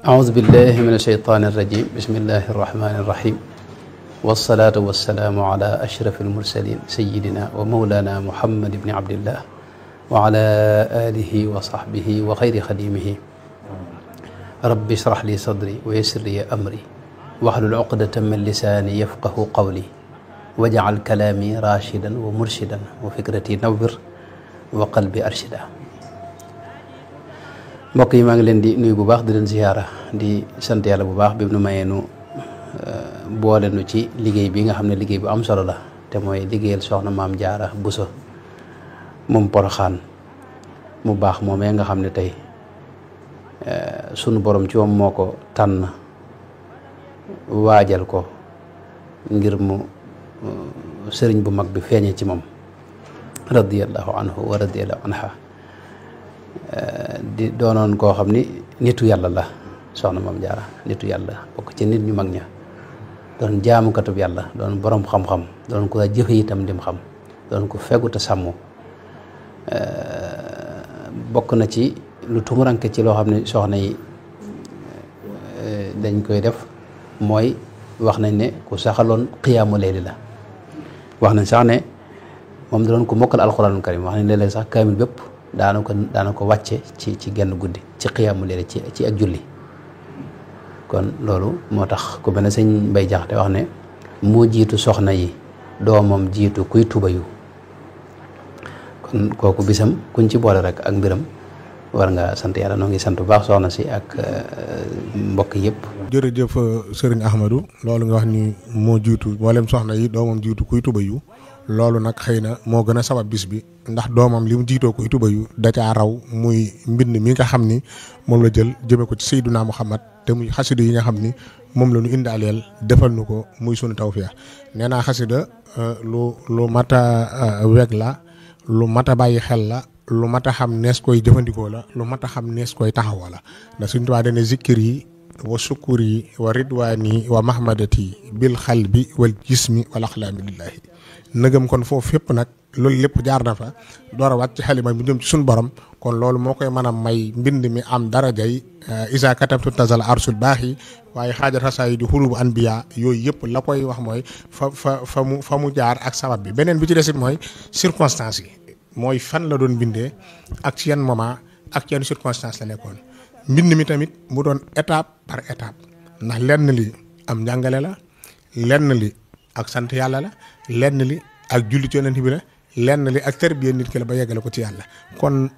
أعوذ بالله من الشيطان الرجيم بسم الله الرحمن الرحيم والصلاة والسلام على أشرف المرسلين سيدنا ومولانا محمد بن عبد الله وعلى آله وصحبه وخير خديمه رب اشرح لي صدري ويسر لي أمري واحلل عقدة من لساني يفقه قولي واجعل كلامي راشدا ومرشدا وفكرتي نور وقلبي أرشدا. mbokk yi maa ngi leen di nuyu bu baax di leen ziyaara di sant yàlla bu baax bi nu mayee nu boole nu ci liggéey bi nga xam ne liggéey bu am solo la te mooy liggéeyal soxna maam Jaara Buso moom Poroxaan mu baax moomee nga xam ne tey sunu borom ci moom moo ko tànn waajal ko ngir mu sëriñ bu mag bi feeñe ci moom radiyallahu anhu wa radiyallahu anha di doonoon koo xam ni nitu yàlla la soxna maam Jaara nitu yàlla bokk ci nit ñu mag ña doon jaamukatub yàlla doon borom xam-xam doon ko jëfe itam dim xam doon ko fegu te sàmm bokk na ci lu tumuranke ci loo xam ne soxna yi dañ koy def mooy wax nañ ne ku saxaloon xiyaamu layli la wax nañ sax ne moom da doon ko mokkal alxuraanul karim wax nañ léeg-léeg sax kaamil bépp daana ko wàcce ci genn guddi ci xiyaamu layli ci ak julli kon loolu moo tax ku mel ne sëñ Mbay Jaxate wax ne moo jiitu soxna yi doomam jiitu kuy tubayu kon kooku bisam kuñ ci boole rek ak mbiram war nga sant yàlla noo ngi sant bu baax soxna si ak mbokk yëpp. jërëjëf sëriñ Ahmadou loolu nga wax ni moo jiitu mboolem soxna yi doomam jiitu kuy tubayu loolu nag xëy na moo gën a sabab bis bi ndax doomam li mu jiitoo kuy tubayu da caa raw muy mbind mi nga xam ni moom la jël jëme ko ci Seydunaa Muhammad te muy xasida yi nga xam ni moom la ñu indaaleel defal nu ko muy sunu tawfeex nee naa xasida lu mat a weg la lu mat a bàyyi xel la lu mat a xam nees koy jëfandikoo la lu mat a xam nees koy taxawoo la ndax suñu tubaab dane zikkir yi wa sukkur yi wa ridwaani wa mahmadati bil xalbi wal jismi wal axlaami lillahi nëgëm kon foofu fépp nag loolu lépp jaar na fa door a wàcc ci xalima bi jëm ci suñu borom kon loolu moo koy mën a may mbind mi am darajay isa katabtu tazal arsul baax yi waaye xaajat xasaay di xulubu anbiya yooyu yëpp la koy wax mooy fa mu jaar ak sabab bi beneen bi ci desit mooy circonstance yi mooy fan la doon bindee ak ci yan moment ak ci yan circonstance la nekkoon mbind mi tamit mu doon étape par étape ndax lenn li am njàngale la lenn li ak sant yàlla la lenn li ak julli ci yonent bi la lenn li ak tarbiya nit ki la ba yeggale ko ci yàlla kon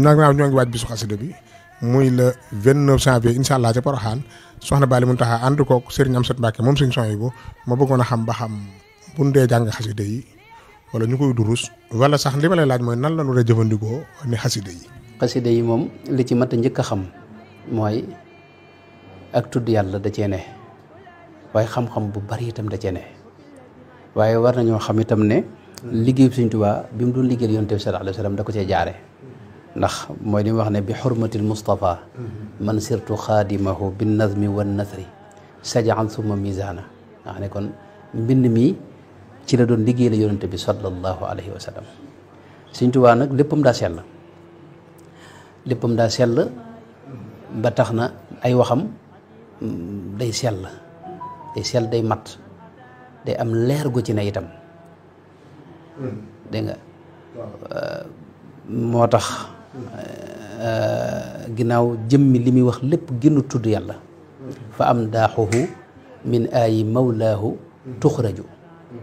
nag ñoo ngi waaj bisu xasida bi muy le 29 janvier incha allah ca Poroxaan soxna Bali Muntaxa ànd koog Serigne Amsat Mbàkke moom suñu son yi bu ma bëggoon a xam ba xam bu ñu dee jàng xasida yi wala ñu koy durus wala sax li ma lay laaj mooy nan la ñu war a jëfandikoo ni xasida yi. xasida yi moom li ci mat a njëkk a xam mooy ak tudd yàlla da cee ne waaye xam-xam bu bari itam da cee ne waaye war nañoo xam itam ne liggéeyu Sëñ Tuubaa bi mu doon liggéeyal Yonent bi sallallaahu alayhi wa sallam da ko cee jaare ndax mooy li mu wax ne bi xurmatil Mustafa man sirtu xaadimahu bin nazmi wan nasri sajaan summa misaana nga xam ne kon mbind mi ci la doon liggéeyal Yonent bi sallallaahu alayhi wa sallam Sëñ Tuubaa nag léppam daa sell ba tax na ay waxam day sell day mat day am leer gu ci ne itam dégg nga moo tax ginnaaw jëmmi li muy wax lépp gënu tudd yàlla fa am daaxuhu min ayi mawlaahu tuxraju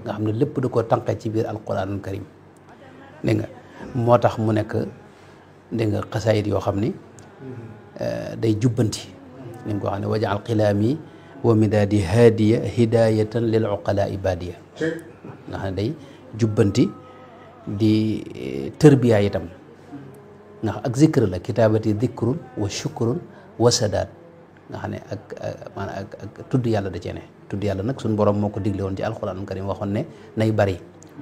nga xam ne lépp da koo tànqee ci biir alquranul karim dégg nga moo tax mu nekk dégg nga xasaayit yoo xam ni day jubbanti ni mu ko xam ne wajaal xilaami wa midaadi haadiya hidayatan lil uqala ibadiya nga xam ne day jubbanti di tërbiya itam ndax ak zikr la kitaabati dikrun wa shukrun wa sadaat nga xam ne ak tudd yàlla da cee ne tudd yàlla nag suñu borom moo ko digle woon ci alquranul karim waxoon ne nay bari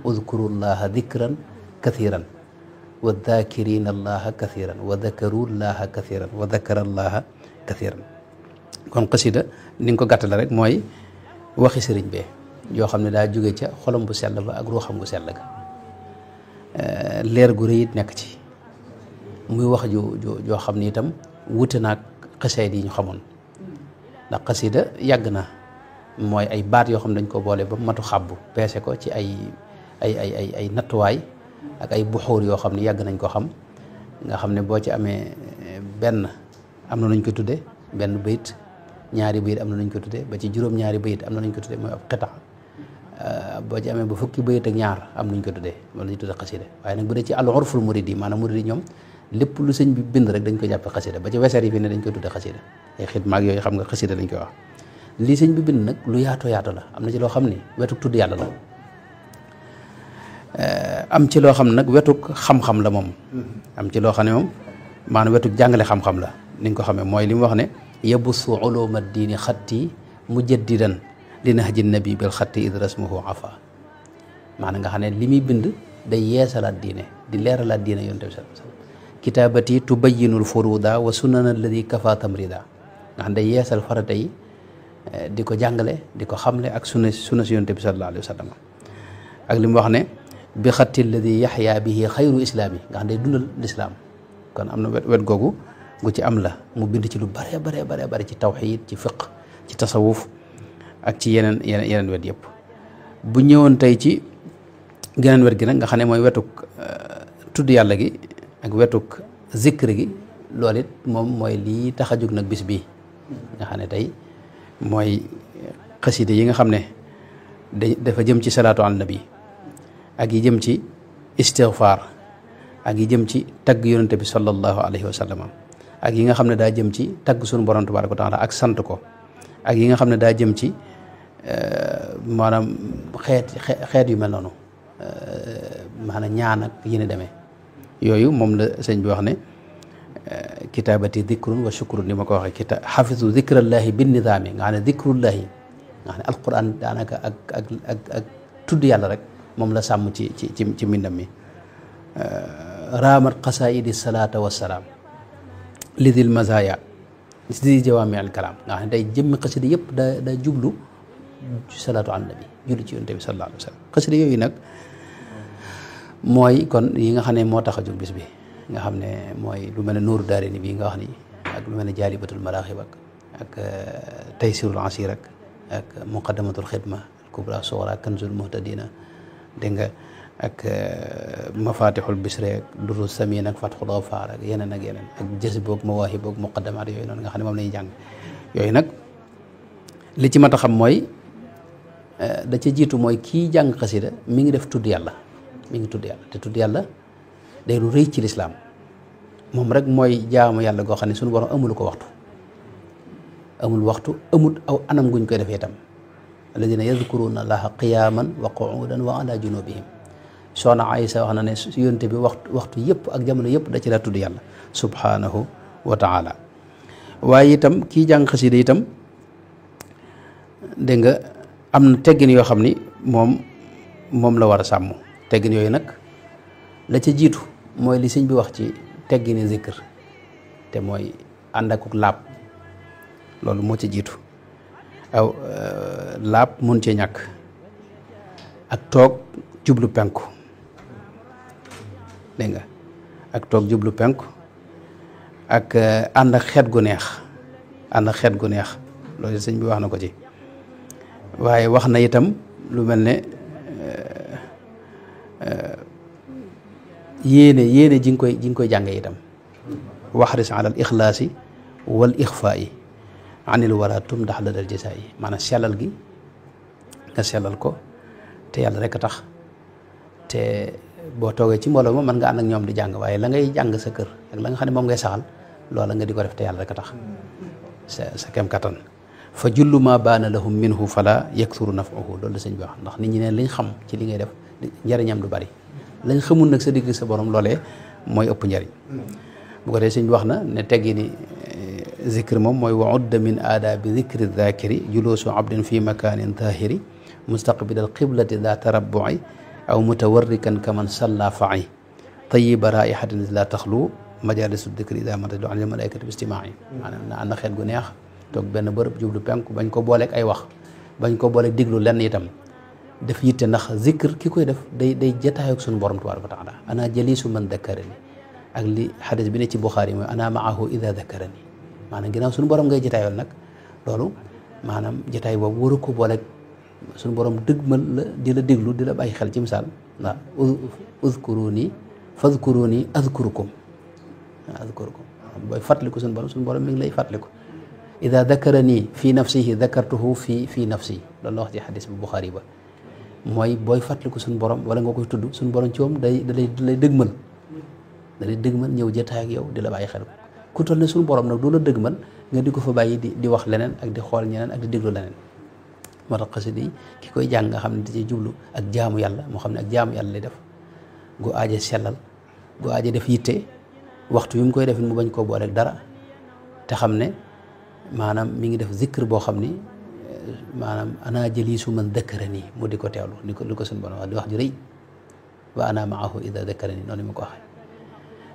udkurullaha dikran kathiran wa dhakirina allaha kathiran wa dhakaru llaha kathiran wa dhakara allaha kathiran kon xasida ni nga ko gàttale rek mooy waxi sëriñ bee yoo xam ne daa jóge ca xolam bu sell ba ak ruuxam bu sell ga leer gu rëy it nekk ci muy wax joo xam ni itam wute naag xasaayid yi ñu xamoon ndax xasida yàgg na mooy ay baat yoo xam ne dañ ko boole ba matu xàbbu peese ko ci ay nattuwaay ak ay buxuur yoo xam ne yàgg nañ ko xam nga xam ne boo ci amee benn am na nuñ ko tudde benn bayit ñaari bayit am na nuñ ko tudde ba ci juróom-ñaari bayit am na nuñ ko tudde mooy ab xita boo ci amee ba fukki bayit ak ñaar am nuñ ko tuddee loolu la ñuy tudde xasida waaye nag bu dee ci al urful murid yi maanaam murid yi ñoom lépp lu sëñ bi bind rek dañ ko jàppe xasida ba ci weseer yi fi ne dañ koy tudde xasida ay xidmaak yooyu xam nga xasida lañ koy wax lii sëñ bi bind nag lu yaatoo yaatu la am na ci loo xam ni wetuk tudd yàlla la am ci loo xam ne nag wetuk xam-xam la moom am ci loo xam ne moom maanaam wetuk jàngale xam-xam la ni nga ko xamee mooy li mu wax ne yabussu uluma diini xatti mujaddidan li nahji nabi bil xatti id rasmuhu afa maanaam nga xam ne li muy bind day yeesalaat diine di leeralaat diine yonent bi sallallahu alayhi wasallam kitaabati tubayyinul furuda wa sunan alladi kafa tamrida nga xam day yeesal farata yi di ko jàngale di ko xamle ak sunna si yonent bi sallallahu alayhi wasallam ak li mu wax ne bi xatti alladi yaxya bihi xayru islaami nga xam day dundal lislaam kon am na wet googu gu ci am la mu bind ci lu bare ci tawxiid ci fiq ci tasawuf ak ci yeneen wet yëpp bu ñëwoon tey ci geneen wet gi nag nga xam ne mooy wetuk tudd yàlla gi ak wetuk zikr gi loolu it moom mooy lii tax a jóg nag bis bii nga xam ne tey mooy xaside yi nga xam ne dafa jëm ci salaatu ala nabi ak yi jëm ci istighfar ak yi jëm ci tagg yonente bi sallallahu alayhi wa sallam ak yi nga xam ne daa jëm ci tagg suñu borom tabaaraka wa taala ak sant ko ak yi nga xam ne daa jëm ci maanaam xeet yu mel noonu maanaam ñaan ak yi ne demee yooyu moom la sëñ bi wax ne kitaabati dikrun wa shukrun ni ma ko waxee xafisu dikrallahi bin nidaami nga xam ne dikrullahi nga xam ne alquran daanaka ak tudd yàlla rek moom la sàmm ci mbindam mi raamat qasaidi salaata wassalaam lidil mazaya di jawaami al kalaam nga xam ne day jëmmi xasida yëpp da jublu salaatu ala nabi julli ci yonent bi sallallahu alayhi wa sallam xasida yooyu nag mooy kon yi nga xam ne moo tax a jóg bis bi nga xam ne mooy lu mel ne nuuru daarayni bii nga wax ni ak lu mel ne jaalibatul maraaxib ak taysirul asir ak muqaddamatul xidma al kubra sughra kanzul muhtadina dégg nga ak mafatixul bisre ak duru samin ak fatxul gafaar ak yeneen ak jazboog mawaahiboog muqaddamaat yooyu noonu nga xam ne moom la ñuy jàng yooyu nag li ci mat a xam mooy da ca jiitu mooy kii jàng xasida mi ngi def tudd yàlla mi ngi tudd yàlla te tudd yàlla day lu rëy ci lislaam moom rek mooy jaamu yàlla goo xam ne suñu borom amul ko waxtu amul aw anam guñ koy defee itam alladina yadkuruna allaha qiyaman wa qu'udan wa ala junubihim soxna Aysa wax na ne yonte bi waxtu yëpp ak jamono yëpp da ci la tudd yàlla subhanahu wa taala waaye itam kii jàng xasida itam dégg nga am na teggin yoo xam ni moom la war a sàmm teggin yooyu nag la ca jiitu mooy li sëñ bi wax ci teggini zikr te mooy ànd ak laab loolu moo ca jiitu aw laab mun cee ñàkk ak toog jublu penku dégg nga ak toog jublu penku ak ànd ak xeet gu neex loolu sëñ bi wax na ko ci waaye wax na itam lu mel ne yéene ji nga koy jànge itam waxris ala al ixlaasi wal ixfaayi anil waratum ndax la dal jisaa yi maanaam sellal gi nga sellal ko te yàlla rek a tax te boo toogee ci mbooloo ma mën nga ànd ak ñoom di jàng waaye la ngay jàng sa kër ak la nga xam ne moom ngay saxal loola nga di ko def te yàlla rek a tax sa kem kattan fa jullu ma baana lahum minhu fala yaksuru nafuhu loolu la sëñ bi wax ndax nit ñi ne liñ xam ci li ngay def njariñam du bari lañ xamul nag sa digg sa borom loolee mooy ëpp njariñ bu ko dee sëñ bi wax na ne teggi ni zikr moom mooy wa udda min aadaabi zikri dhakiri julusu abdin fi makanin tahiri mustaqbil al qiblati daa tarabbu'i aw mutawarrikan kaman salla fa'i tayiba raihatin la taxlu majalisu dikri ida matadu an al malaikati bi istimaa'i maanaam na ànd xeet gu neex toog benn bërëb jublu penku bañ ko booleeg ay wax bañ ko booleeg diglu lenn itam def yitte ndax zikr ki koy def day jataayoo ak suñu borom tabaaraka wa taala ana jaliisu man dakkarani ak li xadis bi ne ci Buxaari mooy ana maahu ida dakkarani maanaam ginnaaw suñu borom ngay jataayoon nag loolu maanaam jataay boobu waru ko booleeg suñu borom dëgmal la di la déglu di la bàyyi xel ci misaal ndax uzkuruni fadkuruni azkurukum booy fàttaliku suñu borom mi ngi lay fàttaliku ida dakarani fi nafsihi dakartuhu fi nafsi loolu la wax ci xadis bu Buxaari ba mooy booy fàttaliku suñu borom wala nga koy tudd suñu borom ci moom da lay dëgmal ñëw jataay ak yow di la bàyyi xel ku toll ne suñu borom nag du la dëgmal nga di ko fa bàyyi di wax leneen ak di xool ñeneen ak di déglu leneen moo tax xasida yi ki koy jàng nga xam ne da ciy jublu ak jaamu yàlla moo xam ne ak jaamu yàlla lay def gu aaje sellal gu aaje def yitte waxtu wi mu koy def mu bañ koo booleeg dara te xam ne maanaam mi ngi def zikr boo xam ni maanaam ana jaliisu man dakkarani mu di ko teewlu li ko suñu borom wax di wax ju rëy wa ana maahu ida dakkarani noonu ma ko waxee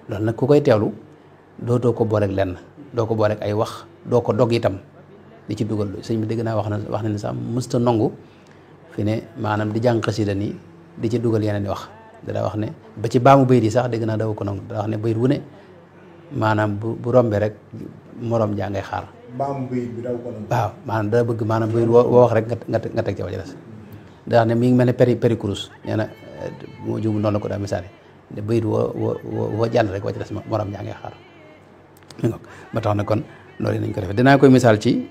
loolu nag ku koy teewlu dootoo ko booleeg lenn doo ko booleeg ay wax doo ko dog itam di ci dugal sëñ bi dégg naa wax na ne sax mësta nongu fi ne maanaam di jàng xasida nii di ci dugal yeneen di wax dara wax ne ba ci baamu bayit yi sax dégg naa daw ko nangu daa wax ne bayit wu ne maanaam bu rombee rek moroom jaa ngay xaar baamu bayit bi daw ko nangu waaw maanaam daa bëgg maanaam bayit woo wax rek nga teg ca wa ci des daa wax ne mi ngi mel ne péri kurus nee na moo juum noonu la ko daa misaale ne bayit woo jàll rek wa ci des moroom jaa ngay xaar ba tax na kon loolu nañ ko defee dinaa koy misaal ci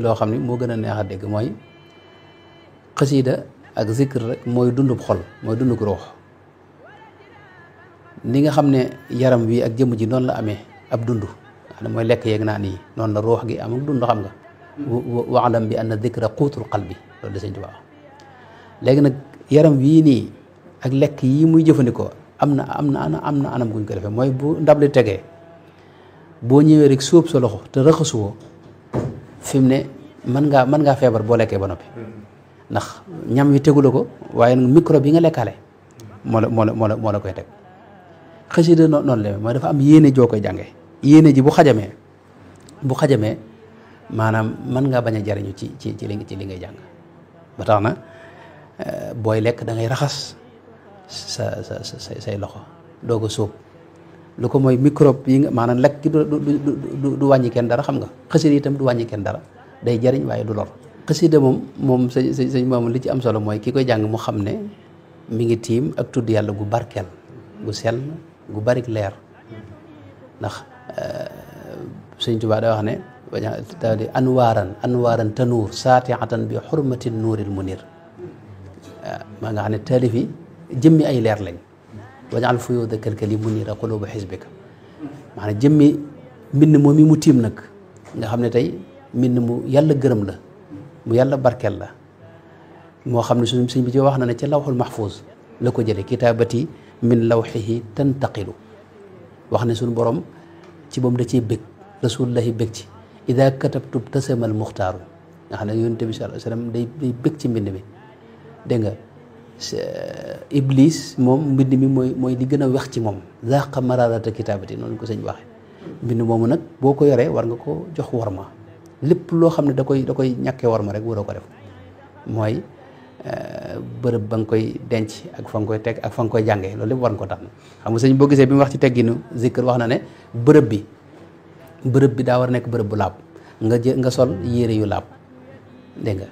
loo xam ne moo gën a neex a dégg mooy xasiida ak zikr rek mooy dundub xol mooy dundub ruux ni nga xam ne yaram wi ak jëmm ji noonu la amee ab dund xam ne mooy lekk yeeg naan yi noonu la ruux gi am ak dund xam nga waalam bi anna dikra quutul qalbi loolu da Sëñ Tuubaa léegi nag yaram wii nii ak lekk yi muy jëfandikoo am na anam guñ ko defee mooy bu ndab li tegee boo ñëwee rek sóob sa loxo te raxasuwoo fi mu ne mën ngaa feebar boo lekkee ba noppi ndax ñam wi tegu la ko waaye nag microbe yi nga lekkaale moo la koy teg xasida noonu la mooy dafa am yéene joo koy jànge yéene ji bu xajamee maanaam mën ngaa bañ a jariñu ci li ngay jàng ba tax na booy lekk da ngay raxas say loxo doog a sóob lu ko mooy microbe yi nga maanaam lekk gi du wàññi kenn dara xam nga xasida itam du wàññi kenn dara day jariñ waaye du lor xasida moom sëñ moom li ci am solo mooy ki koy jàng mu xam ne mi ngi tiim ak tudd yàlla gu barkeel gu sell gu barik leer ndax sëñ Tuubaa da wax ne daa di anwaaran tanuur saatiatan bi xurmati nuuril munir maa nga xam ne taalif yi jëmmi ay leer lañ wajaal fuyuuda kalkali munira quluuba xisbika maanaam jëmmi mbind moom mi mu tiim nag nga xam ne tey mbind mu yàlla gërëm la mu yàlla barkeel la moo xam ne suñ bi ci wax na ne ca lawxul mahfuuz la ko jële kitaabati min lawxihi tantaqilu wax ne suñu borom ci moom da ciy bég rasulullahi bég ci ida katabtu tasamal muxtaaru nga xam ne yonent bi sallallahu alayhi wa sallam day bég ci mbind mi dégg nga iblis moom mbind mi mooy li gën a wex ci moom zaqa mararata kitaabati noonu ko sëñ waxe mbind moomu nag boo ko yoree war nga ko jox warma lépp loo xam ne da koy ñàkkee warma rek waroo ko def mooy bërëb ba nga koy denc ak fa nga koy teg ak fa nga koy jàngee loolu lépp war nga ko tànn xam nga sëñ boo gisee bi mu wax ci tegginu zikr wax na ne bërëb bi daa war a nekk bërëb bu laab nga sol yére yu laab dégg nga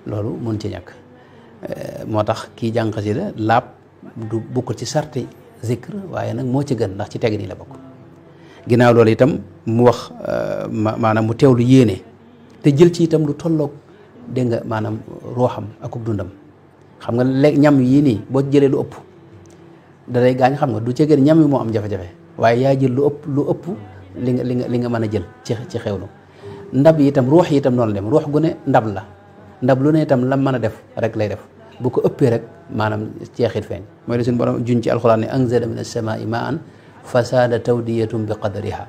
loolu mën ci ñàkk moo tax kii jàng xasida laab du bokkul ci sarti zikr waaye nag moo ci gën ndax ci tegg nii la bokk ginnaaw loolu itam mu wax maanaam mu teewlu yéene te jël ci itam lu tolloog dégg nga maanaam ruuxam ak dundam xam nga léegi ñam yii nii boo jëlee lu ëpp da lay gaañ xam nga du ci gën ñam yi moo am jafe-jafe waaye yaa jël lu ëpp li nga mën a jël ci xewlu ndab yi itam ruux yi itam noonu la dem ruux gu ne ndab la ndab lu ne itam lam mën a def rek lay def bu ko ëppee rek maanaam ceexit feeñ mooy la suñu borom juñ ci alxuraan ne anzala min as-samaa'i maa'an fasaada tawdiyatum bi qadariha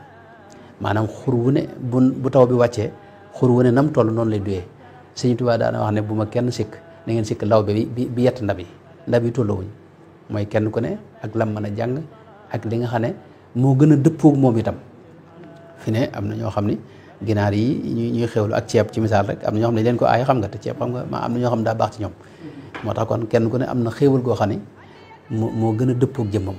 maanaam xur wu ne bu taw bi wàccee xur wu ne nam toll noonu lay duyee Sëñ Tuubaa daana wax ne bu ma kenn sikk na ngeen sikk lawbe bi yett ndab yi tolluwuñ mooy kenn ku ne ak lam mën a jàng ak li nga xam ne moo gën a dëppoog moom itam fi ne am na ñoo xam ni ginaar yi ñuy xewlu ak ceeb ci misaal rek am na ñoo xam ne leen ko aay xam nga te ceeb xam nga am na ñoo xam ne daa baax ci ñoom moo tax kon kenn ku ne am na xéewal goo xam ne moo gën a dëppoog jëmmam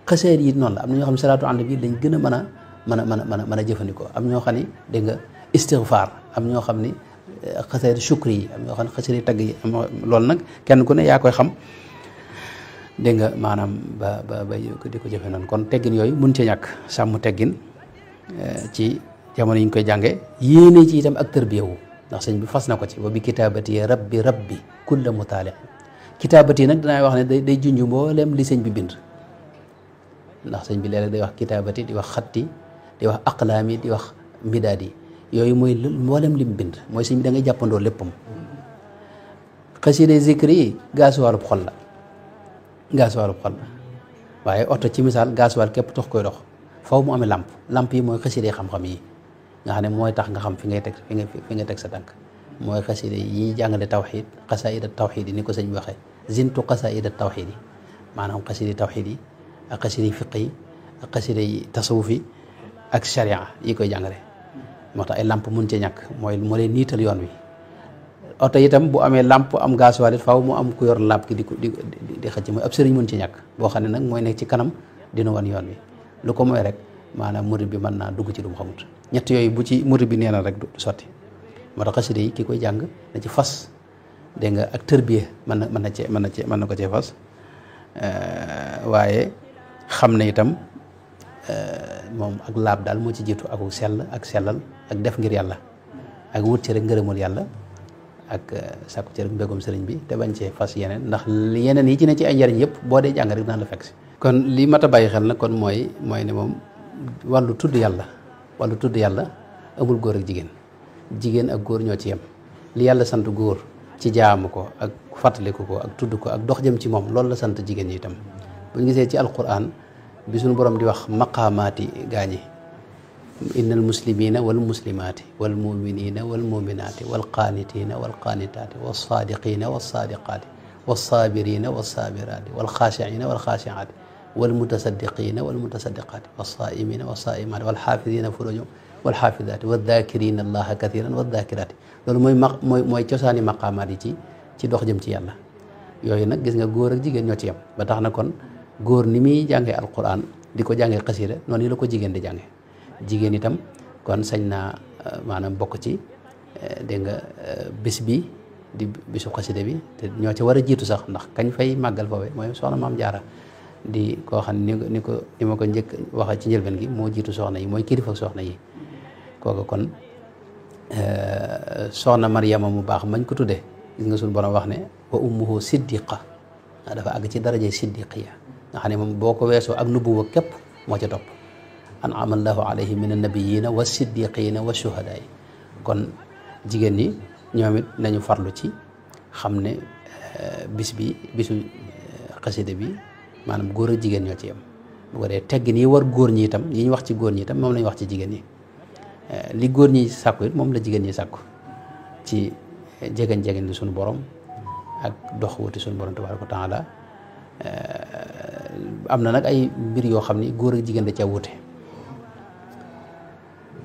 xaseet yi noonu la am na ñoo xam ne salaatu ànd bi lañ gën a mën a jëfandikoo am ñoo xam ne dégg nga istighfar am ñoo xam ne xaseet shukri yi am ñoo xam ne xaseet yi tagg yi loolu nag kenn ku ne yaa koy xam dégg nga maanaam ba di ko jëfe noonu kon teggin yooyu mun ci ñàkk sàmm teggin ci jamono yi ñu koy jànge yéene ci itam ak tërbiyewu ndax sëñ bi fas na ko ci wa bi kitaabati rabbi kulla mutaali kitaabati nag dinaa wax ne day junj mboolem li sëñ bi bind ndax sëñ bi léeg-léeg day wax kitaabati di wax xatti di wax aqlaami di wax midaadi yooyu mooy mboolem lim bind mooy sëñ bi da ngay jàppandoo léppam xasida zikri yi gaasuwaalub xol la waaye oto ci misaal gaasuwaal képp tax koy dox faw mu amee lamp yi mooy xasida xam-xam yi nga xam ne mooy tax nga xam fi ngay teg sa tànk mooy xasida yi jàngale tawxid xasaida tawxid yi ni ko sëñ bi waxee zintu xasaida tawxid yi maanaam xasida tawxid yi ak xasida fiq yi ak xasida tasawuf yi ak sharia yi koy jàngale moo tax ay lamp mun ci ñàkk moo leen niital yoon wi oto itam bu amee lamp am gaasuwaal it faaw mu am ku yor lamp ki di xëcc mooy ab sëriñ mun ci ñàkk boo xam ne nag mooy nekk ci kanam dina wan yoon wi lu ko mooy rek maanaam murid bi mën naa dugg ci lu mu xamut ñett yooyu bu ci murid bi nee na rek du sotti moo tax xasida yi ki koy jàng na ci fas dégg nga ak tërbiye mën na ko cee fas waaye xam ne itam moom ak laab daal moo ci jiitu ak sell ak sellal ak def ngir yàlla ak wut ci rek ngërëmul yàlla ak sàkku ci rek mbégum sëriñ bi te bañ cee fas yeneen ndax yeneen yi ci ne ci ay njariñ yëpp boo dee jàng rek daan la fekk si kon li mat a bàyyi xel nag kon mooy ne moom wàllu tudd yàlla amul góor ak jigéen ak góor ñoo ci yem li yàlla sant góor ci jaamu ko ak fàttaliku ko ak tudd ko ak dox jëm ci moom loolu la sant jigéen ñi itam buñ gisee ci alquran bi suñu borom di wax maqaamaati gaañi innal muslimina wal muslimaati wal muminina wal muminaati wal qaanitina wal qaanitaati wal saadiqina wal saadiqaati wal saabirina wal saabiraati wal xaashiina wal xaashiaati wal mutasaddiqina wal mutasaddiqaati wal saaimina wal saaimaati wal xaafidina furujahum wal xaafidaati wal daakirina allaha kathiran wal daakiraati loolu mooy cosaani maqaamaat yi ci dox jëm ci yàlla yooyu nag gis nga góor ak jigéen ñoo ci yem ba tax na kon góor ni muy jàngee alquran di ko jàngee xasida noonu la ko jigéen di jàngee jigéen itam kon sañ naa maanaam bokk ci dégg nga bis bi di bisu xasida bi te ñoo ci war a jiitu sax ndax kañ fay màggal foofe mooy soxna maam jaara di koo xam ne ni ma ko njëkk waxe ci njëlbeen gi moo jiitu soxna yi mooy kilifa soxna yi kooku kon soxna Maryama mu baax mañ ko tuddee gis nga suñu borom wax ne wa ummuhu siddiqa dafa àgg ci daraje siddiqiya nga xam ne moom boo ko weesoo ak nubuwa képp moo ca topp an'ama allahu alayhi min annabiyina wa siddiqina wa shuhadaa yi kon jigéen ñi ñoom it nañu farlu ci xam ne bisu xasida bi maanaam góor ak jigéen ñoo ci yem bu ko dee teggin yi war góor ñi itam yi ñu wax ci góor ñi itam moom lañu wax ci jigéen ñi li góor ñi sàkku it moom la jigéen ñi sàkku ci jegeñ di suñu borom ak dox wuti suñu borom tabaaraka wa taala am na nag ay mbir yoo xam ni góor ak jigéen da ca wute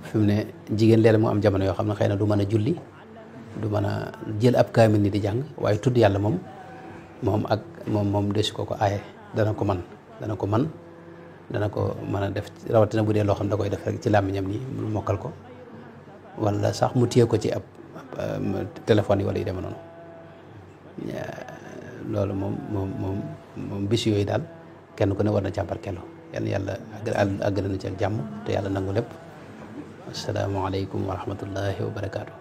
fi mu ne jigéen leer mu am jamono yoo xam ne xëy na du mën a julli du mën a jël ab kaamil ni di jàng waaye tudd yàlla moom desu ko aaye dana ko mën a def rawatina bu dee loo xam da koy def rek ci làmmiñam nii mu mokkal ko wala sax mu téye ko ci ab téléphone yi wala yu demee noonu loolu moom bis yooyu daal kenn ku ne war na càmbar kello yàlla àgg na ci ak jàmm te yàlla nangu lépp asalaamaaleykum wa rahmatullahi wa barakaatu.